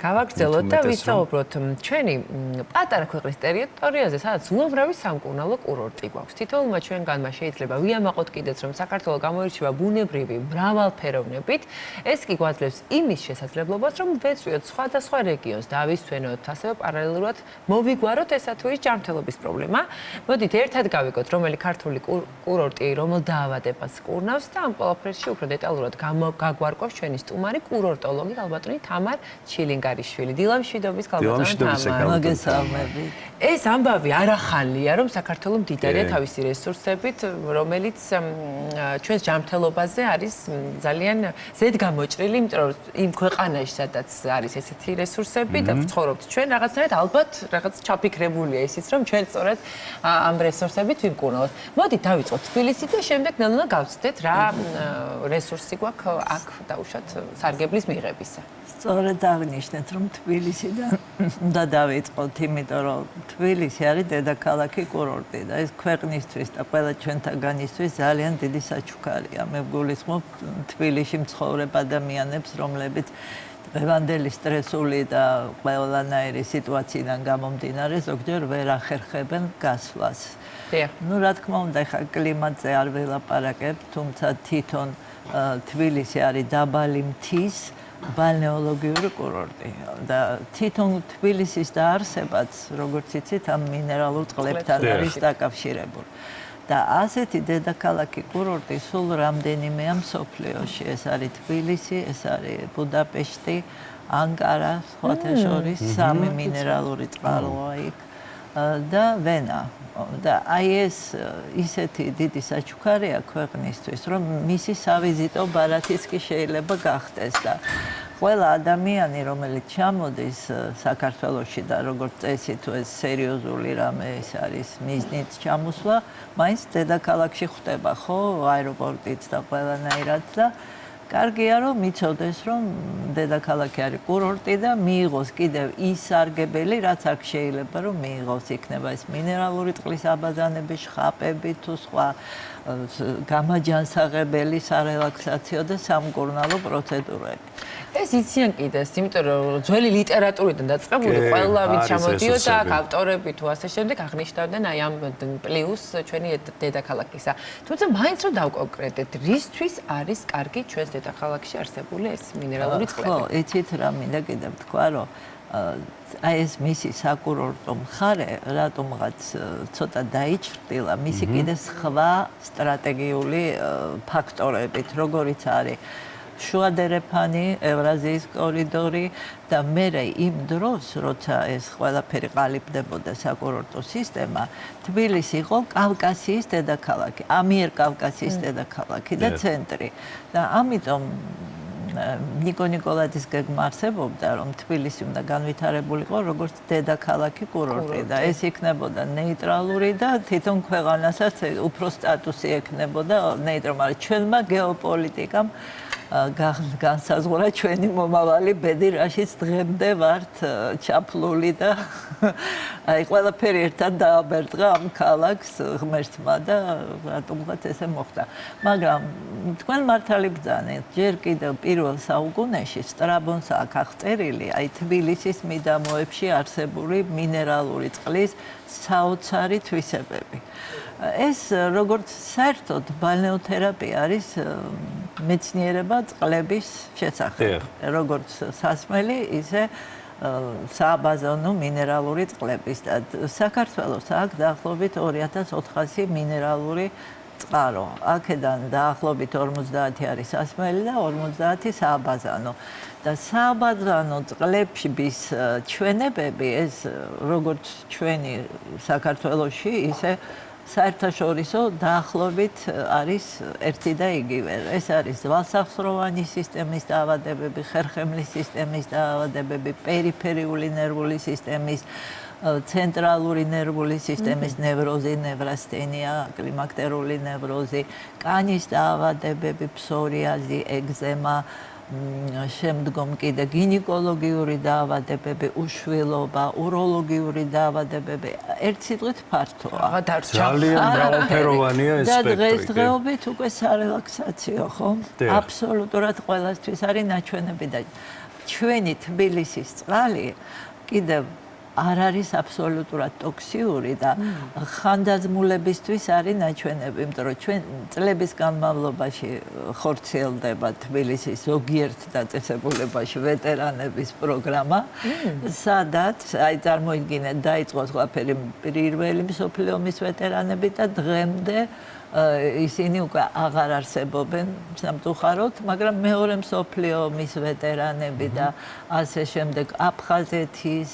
გავაგრძელოთ და ვისაუბროთ ჩვენი პატარა ქვეყნის ტერიტორიაზე, სადაც უამრავი სამკურნალო კურორტი გვაქვს. თითოეულმა ჩვენგანმა შეიძლება ვიამაყოთ კიდეც, რომ საქართველო გამოირჩევა ბუნებრივი მრავალფეროვნებით. ეს კი გვაძლევს იმის შესაძლებლობას, რომ ვეწვიოთ სხვადასხვა რეგიონს და ავისვენოთ ასევე პარალელურად მოვიგვაროთ ესა თუ ის ჯანმრთელობის პრობლემა. მოდით ერთად გავიგოთ, რომელი ქართული კურორტი რომელ დაავადებას კურნავს და ამ ყველაფერში უფრო დეტალურად გაგვარკვევს ჩვენი სტუმარი კურორტოლოგი ალბათონი თამარ ჩილინგარიშვილი. დილამშვიდობის გალბატონი თამარ. მოგესალმებით. ეს ამბავი არ ახალია, რომ საქართველო მდიდარია თავისი რესურსებით, რომელიც ჩვენს ჯანმრთელობაზე არის ძალიან ზედგამოჭრილი, იმიტომ რომ იმ ქვეყანაში, სადაც არის ესეთი რესურსები და ვცხოვრობთ ჩვენ რაღაცნაირად ალბათ რაღაც ჩაფიქრებულია ისიც, რომ ჩვენ სწორედ ამ რესურსებით ვიმკურნალოთ. მოდით დავიწყოთ თბილისი და შემდეგ ნელ-ნელა გავცდეთ რა რესურსი გვაქვს აქ დაუშვათ სარგებლის მიღებისა. სწორედ აღნიშნეთ, რომ თბილისიდან უნდა დავიწყოთ, იმიტომ რომ თბილისი არის დედაქალაქი კურორტი და ეს ქვეყნისთვის და ყველა ჩვენთაგანისთვის ძალიან დიდი საჩუქარია. მე ვგულისხმობ თბილისში მცხოვრებ ადამიანებს, რომლებიც დღევანდელი სტრესული და ყველანაირი სიტუაციიდან გამომდინარე ზოგჯერ ვერ ახერხებენ გასვლას. Ну, რა თქმა უნდა, ხა კლიმატზე არ ველაპარაკებ, თუმცა თვითონ თბილისი არის დაბალი მთის ბალნეოლოგიური კურორტი და თვითონ თბილისის დაარსებაც, როგორც იცით, ამ მინერალურ წყლებთან არის დაკავშირებული. და ასეთი დედაქალაქი კურორტი სულ რამდენიმეა მსოფლიოში. ეს არის თბილისი, ეს არის ბუდაპეშტი, ანკარა, სხვათა შორის სამი მინერალური წყაროა იქ და ვენა. და აი ეს ისეთი დიდი საჩუქარია ქვეყნისთვის, რომ მისი სავიზიტო ბარათიც კი შეიძლება გახდეს და ყველა ადამიანი, რომელიც ჩამოდის საქართველოში და როგორც წესი თუ ეს სერიოზული რამე ეს არის მიზნით ჩამოსვლა, მაინც დედაქალაქში ხვდება, ხო, აეროპორტიც და ყველანაირად და კარგია რომ იცოდეს რომ დედაქალაქი არის კურორტი და მიიღოს კიდევ ის სარგებელი, რაც აქ შეიძლება რომ მიიღოს, იქნება ეს მინერალური წყლის აბაზანები, შხაპები თუ სხვა გამაჯანსაღებელი სარელაქსაციო და სამკურნალო პროცედურები. ეს იციან კიდეს, იმიტომ რომ ძველი ლიტერატურიდან დაწყებული ყველა ვინც ჩამოდიოდა აქ ავტორები თუ ასე შემდეგ აღნიშნავდნენ აი ამ პლუს ჩვენი დედაქალაქისა. თუმცა მაინც რომ დავკონკრეტეთ, რისთვის არის კარგი ჩვენს დედაქალაქში არსებული ეს მინერალური წყლები? ხო, იცით რა მინდა კიდევ თქვა, რომ აი ეს მისი საკურორტო მხარე რატომღაც ცოტა დაიჭრილა მისი კიდე სხვა სტრატეგიული ფაქტორებით, როგორიც არის შუადერეფანი, ევრაზიის კორიდორი და მერე იმ დროს, როცა ეს ყველაფერი ყალიბდებოდა საკურორტო სისტემა, თბილისი იყო კავკასიის დედაქალაქი, ამიერკავკასიის დედაქალაქი და ცენტრი. და ამიტომ ნიკო ნიკოლაძის გეგმა არსებობდა, რომ თბილისი უნდა განვითარებულიყო როგორც დედაქალაქი კურორტი და ეს იქნებოდა ნეიტრალური და თვითონ ქვეყანასაც უფრო სტატუსი ექნებოდა ნეიტრალ, მაგრამ ჩვენმა გეოპოლიტიკამ განსაზღვრა ჩვენი მომავალი ბედი, რაშიც დღემდე ვართ ჩაფლული და აი ყველაფერი ერთად დააბერტყა ამ ქალაქს ღმერთმა და რატომღაც ესე მოხდა. მაგრამ თქვენ მართალი ბრძანეთ, ჯერ კიდევ პირველ საუკუნეში სტრაბონს აქ აღწერილი აი თბილისის მიდამოებში არსებული მინერალური წყლის საოცარი თვისებები. ეს როგორც საერთოდ ბალნეოთერაპია არის მეცნიერება წყლების შესახებ, როგორც სასმელი, ისე სააბაზონო მინერალური წყლების და საქართველოს აქ დაახლოებით 2400 მინერალური წყარო. აქედან დაახლოებით 50 არის სასმელი და 50 სააბაზანო. და სააბაზანო წყლების ჩვენებები ეს როგორც ჩვენი საქართველოში, ისე საერთაშორისო დაახლოებით არის ერთი და იგივე. ეს არის ძვალსახსროვანი სისტემის დაავადებები, ხერხემლის სისტემის დაავადებები, პერიფერიული ნერვული სისტემის, ცენტრალური ნერვული სისტემის ნევროზი, ნევრასთენია, კლიმაქტერული ნევროზი, კანის დაავადებები, ფსორიაზი, ეგზემა, შემდგომ კიდე გინეკოლოგიური დაავადებები, უშვილობა, უროლოგიური დაავადებები, ერთ სიტყვით ფართოა. ძალიან მრავალფეროვანია ეს სპექტრი. და დღესდღეობით უკვე სარელაქსაციო, ხო? აბსოლუტურად ყველასთვის არის ნაჩვენები და ჩვენი თბილისის წყალი კიდევ არ არის აბსოლუტურად ტოქსიური და ხანდაზმულებისთვის არის ნაჩვენები, იმიტომ რომ ჩვენ წლების განმავლობაში ხორციელდება თბილისის ზოგიერთ დაწესებულებაში ვეტერანების პროგრამა, სადაც აი წარმოიდგინეთ, დაიწყო ყველაფერი პირველი მსოფლიო ომის ვეტერანები და დღემდე ისინი უკვე აღარ არსებობენ სამწუხაროდ, მაგრამ მეორე მსოფლიო ომის ვეტერანები და ასე შემდეგ აფხაზეთის,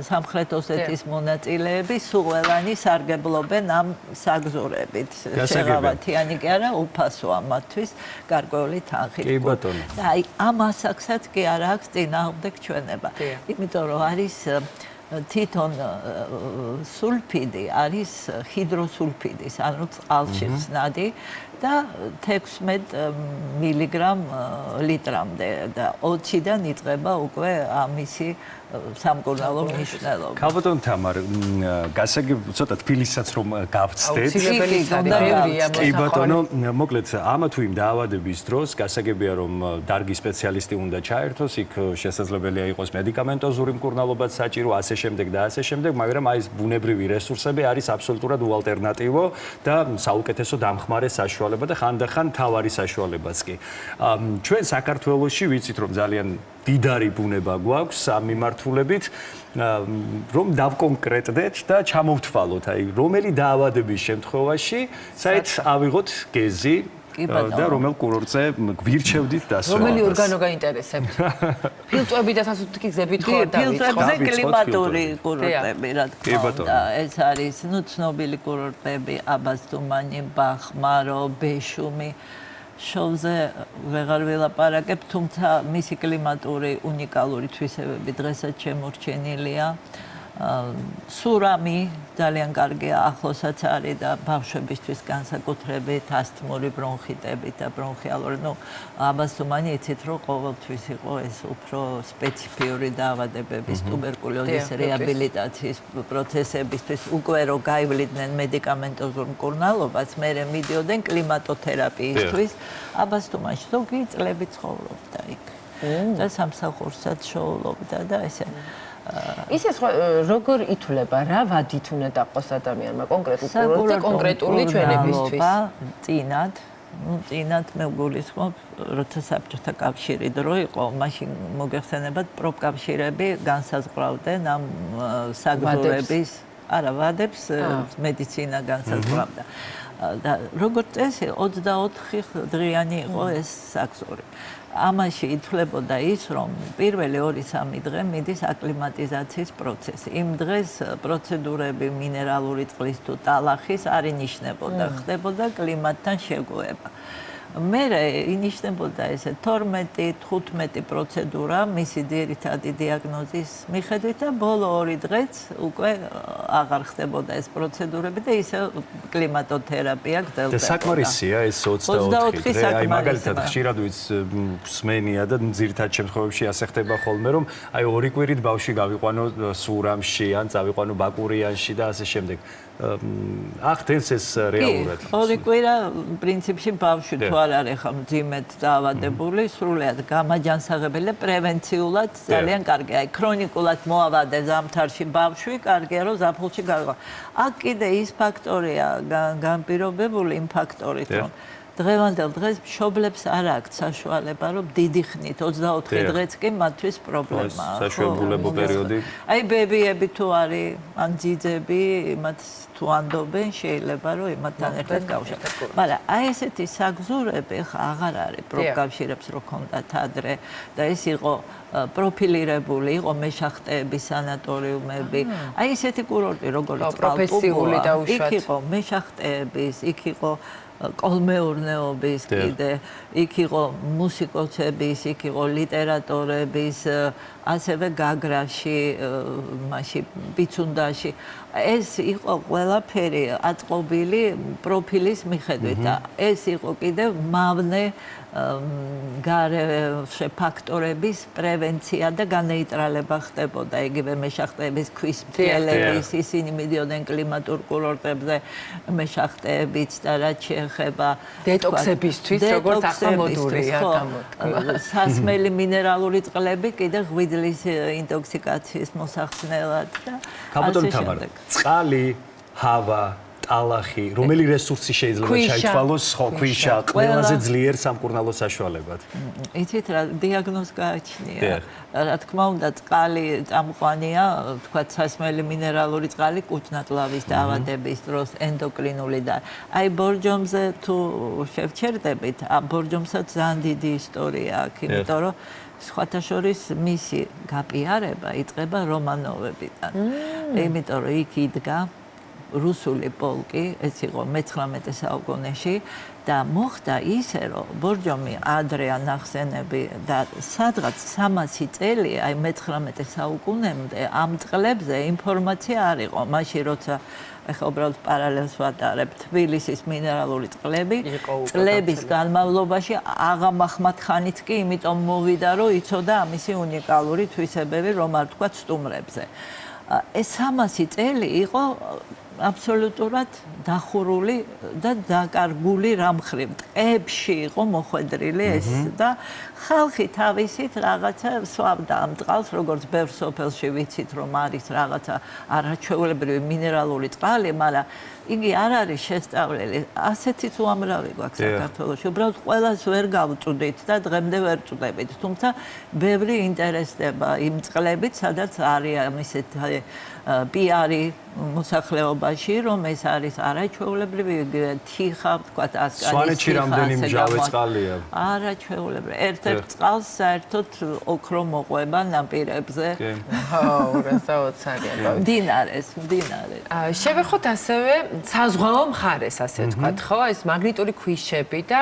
სამხრეთ ოსეთის მონაწილეები სულ ყველანი სარგებლობენ ამ საგზურებით. შეღავათიანი კი არა, უფასოა მათთვის გარკვეული თანხით. კი ბატონო. და აი ამ ასაკსაც კი არ აქვს წინააღმდეგ ჩვენება. იმიტომ რომ არის თვითონ სულფიდი არის ჰიდროსულფიდის, ანუ წყალში ხსნადი და 16 მილიგრამ ლიტრამდე და 20-დან იწყება უკვე ამისი სამკურნალო მნიშვნელობა. ქალბატონ თამარ, გასაგებია ცოტა თბილისსაც რომ გავცდეთ. კი ბატონო, მოკლედ ამა თუ იმ დაავადების დროს გასაგებია რომ დარგის სპეციალისტი უნდა ჩაერთოს, იქ შესაძლებელია იყოს მედიკამენტოზური მკურნალობაც საჭირო, ასე შემდეგ და ასე შემდეგ, მაგრამ აი ეს ბუნებრივი რესურსები არის აბსოლუტურად უალტერნატივო და საუკეთესო დამხმარე საშუალება და ხანდახან თავარი საშუალებაც კი. ჩვენ საქართველოში ვიცით რომ ძალიან დიდარი ბუნება გვაქვს ამ მიმართულებით, რომ დავკონკრეტდეთ და ჩამოვთვალოთ, აი რომელი დაავადების შემთხვევაში საით ავიღოთ გეზი და რომელ კურორტზე გვირჩევდით დასვენებას. რომელი ორგანო გაინტერესებთ? ფილტვები და სასუქი გზებით ხო არ დავიწყოთ? ფილტვებზე კლიმატური კურორტები, რა თქმა უნდა. ეს არის ცნობილი კურორტები, აბასთუმანი, ბახმარო, ბეშუმი. შოვზე ვეღარ ველაპარაკებ, თუმცა მისი კლიმატური უნიკალური თვისებები დღესაც შემორჩენილია. სურამი ძალიან კარგია, ახლოსაც არის და ბავშვებისთვის განსაკუთრებით ასთმური ბრონხიტებით და ბრონხიალური. ნუ აბასთუმანი იცით რომ ყოველთვის იყო ეს უფრო სპეციფიური დაავადებების ტუბერკულოზის რეაბილიტაციის პროცესებისთვის უკვე რო გაივლიდნენ მედიკამენტოზურ მკურნალობას, მერე მიდიოდნენ კლიმატოთერაპიისთვის. აბასთუმანში ზოგი წლები ცხოვრობდა იქ. და სამსახურსაც შოულობდა და ესე ისე როგორ ითვლება, რა ვადით უნდა დაყოს ადამიანმა კონკრეტულ კურორტზე კონკრეტული ჩვენებისთვის? წინათ მე გულისხმობ, როცა საბჭოთა კავშირი დრო იყო, მაშინ მოგეხსენებათ პროფკავშირები განსაზღვრავდნენ ამ საგზურების ვადებს მედიცინა განსაზღვრავდა. და როგორც წესი 24 დღიანი იყო ეს საგზური. ამაში ითვლებოდა ის, რომ პირველი 2-3 დღე მიდის აკლიმატიზაციის პროცესი. იმ დღეს პროცედურები მინერალური წყლის თუ ტალახის არ ინიშნებოდა, ხდებოდა კლიმატთან შეგუება. მერე ინიშნებოდა ესე 12-15 პროცედურა მისი ძირითადი დიაგნოზის მიხედვით და ბოლო 2 დღეც უკვე აღარ ხდებოდა ეს პროცედურები და ისე კლიმატოთერაპია გრძელდება. და საკმარისია ეს 24 დღე. აი მაგალითად ხშირად ვსმენია და ძირითად შემთხვევებში ასე ხდება ხოლმე რომ აი 2 კვირით ბავშვი გავიყვანო სურამში ან წავიყვანო ბაკურიანში და ასე შემდეგ. ახდენს ეს რეალურად. 2 კვირა პრინციპში ბავშვი თუ არ არის ხა მძიმედ დაავადებული, სრულიად გამაჯანსაღებელი და პრევენციულად ძალიან კარგია. აი ქრონიკულად მოავადე ზამთარში ბავშვი, კარგია რომ ზაფხულში გავიყო. აქ კიდე ის ფაქტორია განპირობებული იმ ფაქტორით, რომ დღევანდელ დღეს მშობლებს არ აქვთ საშუალება, რომ დიდი ხნით 24 დღეც კი მათთვის პრობლემაა. საშუალებულო პერიოდი. აი ბებიები თუ არის, ან ძიძები, მათ თუ ანდობენ, შეიძლება რომ იმათთან ერთად გავშერდეთ. მაგრამ აი ესეთი საგზურები ხა აღარ არის პროფკავშირებს რო ქონდათ ადრე და ეს იყო პროფილირებული, იყო მეშახტეების სანატორიუმები. აი ესეთი კურორტი როგორც პროფესიული დაუშვათ. იქ იყო მეშახტეების, იქ იყო კოლმეურნეობის კიდე, იქ იყო მუსიკოსების, იქ იყო ლიტერატორების, ასევე გაგრაში, მაშინ ბიცუნდაში. ეს იყო ყველაფერი აწყობილი პროფილის მიხედვით და ეს იყო კიდევ მავნე გარეშე ფაქტორების პრევენცია და განეიტრალება ხდებოდა. იგივე მეშახტეების ქვის ფრთიელების ისინი მიდიოდნენ კლიმატურ კურორტებზე მეშახტეებიც და რაც შეეხება დეტოქსებისთვის, როგორც ახალმოდურია გამოთქმა. სასმელი მინერალური წყლები კიდე ღვიძლის ინტოქსიკაციის მოსახსნელად და კაბატონ თამარ, წყალი, ჰავა ტალახი, რომელი რესურსი შეიძლება ჩაითვალოს ქვიშა ყველაზე ძლიერ სამკურნალო საშუალებად? იცით რა, დიაგნოზი გააჩნია. რა თქმა უნდა, წყალი წამყვანია, თქვათ, სასმელი მინერალური წყალი კუჭნატლავის დაავადების დროს ენდოკრინული და აი ბორჯომზე თუ შევჩერდებით, ბორჯომსაც ძალიან დიდი ისტორია აქვს, იმიტომ რომ სხვათა შორის მისი გაპიარება იწყება რომანოვებიდან. იმიტომ რომ იქ იდგა რუსული პოლკი, ეს იყო მე-19 საუკუნეში და მოხდა ისე, რომ ბორჯომი ადრე ანახსენები და სადღაც 300 წელი, აი მე-19 საუკუნემდე ამ წყლებზე ინფორმაცია არ იყო. მაშინ როცა ეხლა უბრალოდ პარალელს ვატარებ, თბილისის მინერალური წყლები წლების განმავლობაში აღა მაჰმად-ხანიც კი იმიტომ მოვიდა, რომ იცოდა ამისი უნიკალური თვისებები, რომ არ ვთქვათ სტუმრებზე. ეს 300 წელი იყო აბსოლუტურად დახურული და დაკარგული რამ ხრივ. ტყეებში იყო მოხვედრილი ეს და ხალხი თავისით რაღაცა სვავდა ამ წყალს, როგორც ბევრ სოფელში ვიცით, რომ არის რაღაცა არაჩვეულებრივი მინერალური წყალი, მაგრამ იგი არ არის შესწავლილი. ასეთიც უამრავი გვაქვს საქართველოში. უბრალოდ ყველას ვერ გავწვდით და დღემდე ვერ წვდებით. თუმცა ბევრი ინტერესდება იმ წყლებით, სადაც არის ამისეთ პიარი მოსახლეობაში, რომ ეს არის არაჩვეულებრივი თიხა, ვთქვათ, ასკანის თიხა. სვანეთში რამდენი მჟავე წყალია? არაჩვეულებრივი. ერთ-ერთ წყალს საერთოდ ოქრო მოყვება ნაპირებზე. ურასაოცარია. მდინარე. შევეხოთ ასევე საზღვაო მხარეს, ასე ვთქვათ, ხო? ეს მაგნიტური ქვიშები და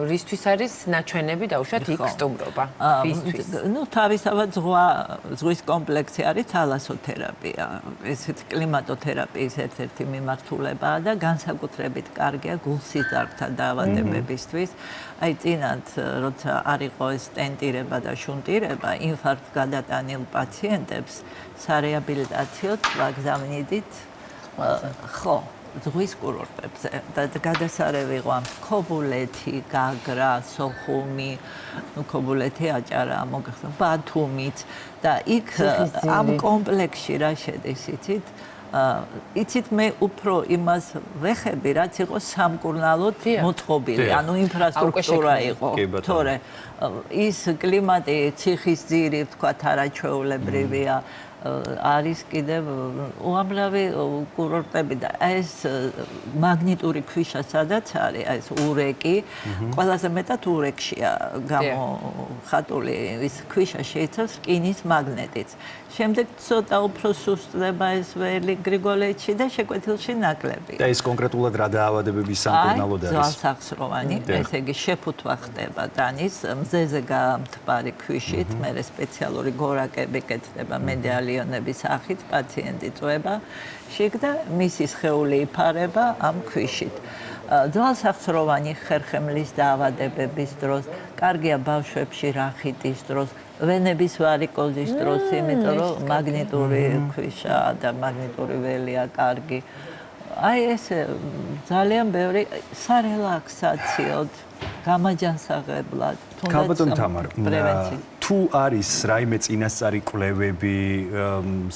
რისთვის არის ნაჩვენები დაუშვათ იქ სტუმრობა? ვისთვის? ნუ თავისთავად ზღვის კომპლექსი არის თალასოთერაპია. ესეთ კლიმატოთერაპიის ერთ-ერთი მიმართულებაა და განსაკუთრებით კარგია გულსიზრდათა დაავადებებისთვის. აი წინათ, როცა არ იყო ეს სტენტირება და შუნტირება, ინფარქტ გადატანილ პაციენტებს სარეაბილიტაციოდ ვაგზავნიდით ხო, ზღვის კურორტებზე და გადასარევი იყო ამ ქობულეთი, გაგრა, სოხუმი, ქობულეთი აჭარა, მოგახსოვთ, ბათუმიც და იქ ამ კომპლექსში რა შედის, იცით? იცით მე უფრო იმას ვეხები, რაც იყო სამკურნალოდ მოწყობილი, ანუ ინფრასტრუქტურა იყო, თორე ის კლიმატი, ციხის ძირი, ვთქვათ, არაჩვეულებრივია. არის კიდევ უამრავი კურორტები და ეს მაგნიტური ქვიშა სადაც არის, ეს ურეკი, ყველაზე მეტად ურეკშია გამოხატული ის ქვიშა შეიცავს რკინის მაგნეტიც. შემდეგ ცოტა უფრო სუსტდება ეს ველი გრიგოლეთში და შეკვეთილში ნაკლები. და ეს კონკრეტულად რა დაავადებების სამკურნალოდ არის? ძვალსახსროვანი, ესე იგი შეფუთვა ხდება დანის მზეზე გამთბარი ქვიშით, მერე სპეციალური გორაკები კეთდება მედალიონების სახით, პაციენტი წვება შიგ და მისი სხეული იფარება ამ ქვიშით. ძვალსახსროვანი ხერხემლის დაავადებების დროს, კარგია ბავშვებში რახიტის დროს, ვენების ვარიკოზის დროს, იმიტომ რომ მაგნიტური ქვიშა და მაგნიტური ველია კარგი. აი ეს ძალიან ბევრი სარელაქსაციოდ, გამაჯანსაღებლად, კაბატონ თამარ, თუ არის რაიმე წინასწარი კვლევები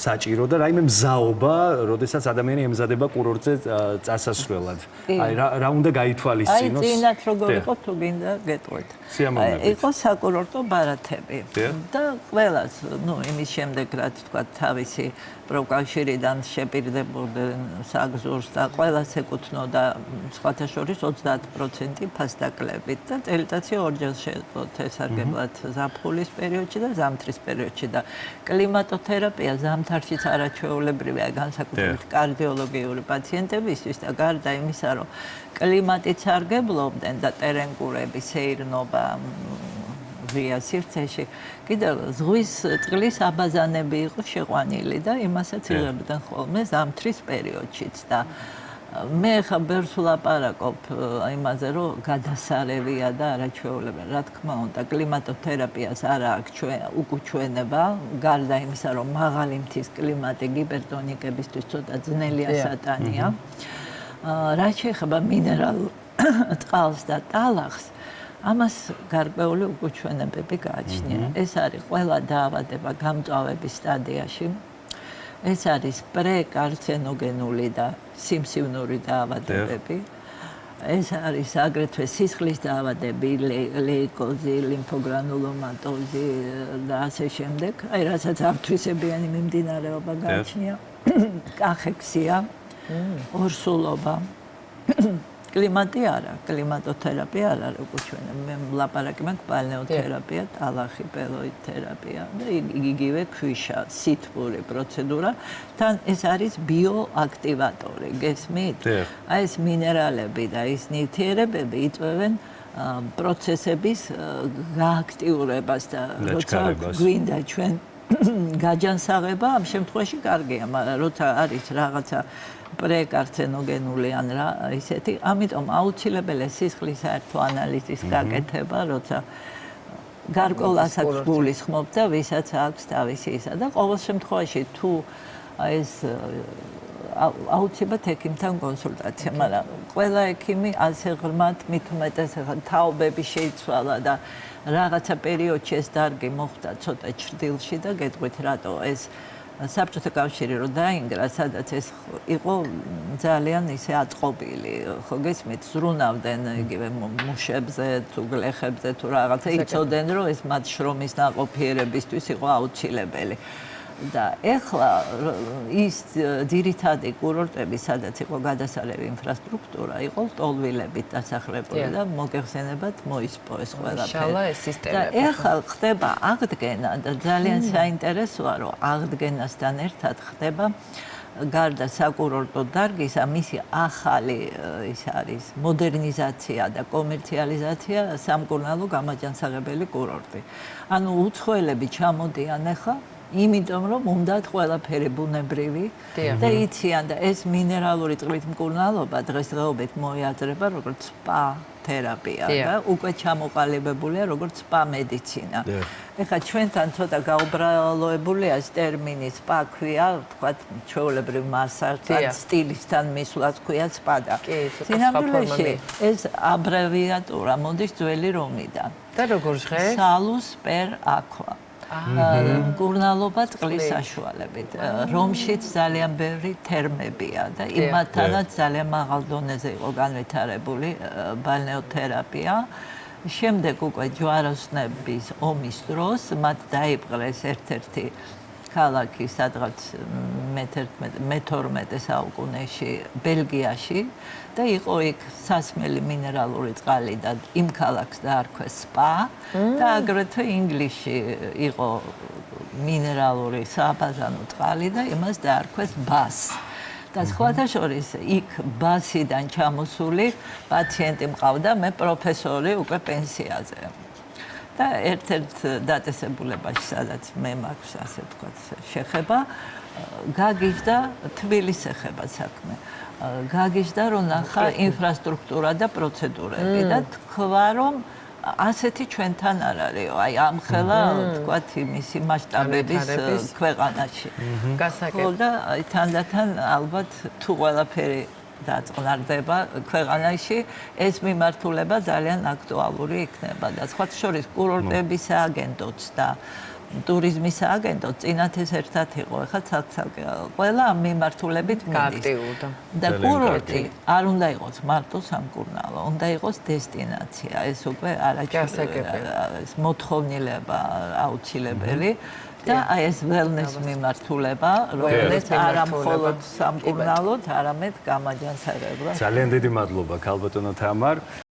საჭირო და რაიმე მზაობა, როდესაც ადამიანი ემზადება კურორტზე წასასვლელად. აი რა უნდა გაითვალისწინოს? აი წინათ როგორ იყო თუ გინდა გეტყვით. იყო საკურორტო ბარათები და ყველას, ნუ იმის შემდეგ რაც თქვა თავისი პროკავშირიდან შეპირდებოდნენ საგზურს და ყველას ეკუთვნოდა სხვათა შორის 30% ფასდაკლებით და წელიწადში ორჯერ შეეძლოთ ესარგებლად ზაფხულის პერიოდში და ზამთრის პერიოდში და კლიმატოთერაპია ზამთარშიც არაჩვეულებრივია განსაკუთრებით კარდიოლოგიური პაციენტებისთვის და გარდა იმისა, რომ კლიმატით სარგებლობდნენ და ტერენკურები, სეირნობა, ღია სივრცეში, კიდევ ზღვის წყლის აბაზანები იყო შეყვანილი და იმასაც იღებდნენ ხოლმე ზამთრის პერიოდშიც და მე ხა ბევრს ვლაპარაკობ იმაზე, რომ გადასარევია და არაჩვეულებრივია. რა თქმა უნდა, კლიმატოთერაპიას არა აქვს უკუჩვენება, გარდა იმისა, რომ მაღალი მთის კლიმატი გიპერტონიკებისთვის ცოტა ძნელია სატანია. რაც შეეხება მინერალურ წყალს და ტალახს, ამას გარკვეული უკუჩვენებები გააჩნია. ეს არის ყველა დაავადება გამწვავების სტადიაში. ეს არის პრეკარცინოგენული და სიმსივნური დაავადებები. ეს არის აგრეთვე სისხლის დაავადები, ლეიკოზი, ლიმფოგრანულომატოზი და ასე შემდეგ. აი, რასაც ართვისებიანი მიმდინარეობა გააჩნია. კახექსია, ორსულობა. კლიმატი არა, კლიმატოთერაპია არ არის უკუჩვენები. მე ვლაპარაკი მაქვს ბალნეოთერაპია, ტალახი, პელოიდ-თერაპია და იგივე ქვიშა, სითბური პროცედურა. თან ეს არის ბიოაქტივატორი, გესმით? აი ეს მინერალები და ის ნივთიერებები იწვევენ პროცესების გააქტიურებას და როცა გვინდა ჩვენ გაჯანსაღება, ამ შემთხვევაში კარგია, მაგრამ როცა არის რაღაცა პრეკარცინოგენული ან რა ისეთი, ამიტომ აუცილებელია სისხლის საერთო ანალიზის გაკეთება, როცა გარკვეულს აქვს გულისხმობ და ვისაც აქვს თავისი ისა და ყოველ შემთხვევაში თუ ეს აუცილებლად ექიმთან კონსულტაცია, მაგრამ ყველა ექიმი ასე ღრმად მით უმეტეს თაობები შეიცვალა და რაღაცა პერიოდში ეს დარგი მოხდა ცოტა ჭრდილში და გეტყვით რატო ეს საბჭოთა კავშირი რო დაინგრა, სადაც ეს იყო ძალიან ისე აწყობილი, ხო გესმით, ზრუნავდნენ იგივე მუშებზე თუ გლეხებზე თუ რაღაცა, იცოდნენ რომ ეს მათ შრომის ნაყოფიერებისთვის იყო აუცილებელი. და ეხლა ის ძირითადი კურორტები, სადაც იყო გადასარევი ინფრასტრუქტურა, იყო ლტოლვილებით დასახლებული და მოგეხსენებათ მოისპო ეს ყველაფერი. შალა ეს სისტემა. და ეხლა ხდება აღდგენა და ძალიან საინტერესოა, რომ აღდგენასთან ერთად ხდება გარდა საკურორტო დარგისა, მისი ახალი ის არის მოდერნიზაცია და კომერციალიზაცია სამკურნალო გამაჯანსაღებელი კურორტი. ანუ უცხოელები ჩამოდიან ახლა იმიტომ რომ უნდათ ყველაფერი ბუნებრივი და იციან და ეს მინერალური წყლით მკურნალობა დღესდღეობით მოიაზრება როგორც სპა თერაპია და უკვე ჩამოყალიბებულია როგორც სპა მედიცინა. ეხლა ჩვენთან ცოტა გაუბრალოებულია ეს ტერმინი სპა ქვია, ვთქვათ, ჩვეულებრივ მასაჟთან, სტილისთან მისვლას ქვია სპა და სინამდვილეში ეს აბრევიატურა მოდის ძველი რომიდან. და როგორ ჟღერს? Salus per aqua. მკურნალობა წყლის საშუალებით. რომშიც ძალიან ბევრი თერმებია და იმათანაც ძალიან მაღალ დონეზე იყო განვითარებული ბალნეოთერაპია. შემდეგ უკვე ჯვაროსნების ომის დროს მათ დაიპყრეს ერთ-ერთი ქალაქი სადღაც მე-12 საუკუნეში ბელგიაში და იყო იქ სასმელი მინერალური წყალი და იმ ქალაქს დაარქვეს სპა და აგრეთვე ინგლისში იყო მინერალური სააბაზანო წყალი და იმას დაარქვეს ბას. და სხვათა შორის იქ ბასიდან ჩამოსული პაციენტი მყავდა, მე პროფესორი უკვე პენსიაზე. და ერთ-ერთ დაწესებულებაში, სადაც მე მაქვს ასე ვთქვათ შეხება, გაგიჟდა თბილის ეხება საქმე. გაგიჟდა რომ ნახა ინფრასტრუქტურა და პროცედურები და თქვა რომ ასეთი ჩვენთან არ არის. აი ამხელა ვთქვათ იმისი მასშტაბების ქვეყანაში. გასაგებია. და თანდათან ალბათ თუ ყველაფერი დაწყნარდება ქვეყანაში, ეს მიმართულება ძალიან აქტუალური იქნება და სხვათა შორის კურორტების სააგენტოც და ტურიზმის სააგენტო წინათ ეს ერთად იყო, ეხლა ცალ-ცალკე ყველა ამ მიმართულებით მიდის. და კურორტი არ უნდა იყოს მარტო სამკურნალო, უნდა იყოს დესტინაცია. ეს უკვე ეს მოთხოვნილება აუცილებელი. და აი ეს wellness მიმართულება, რომელიც არა მხოლოდ სამკურნალოდ, არამედ გამაჯანსაღებლად. ძალიან დიდი მადლობა ქალბატონო თამარ.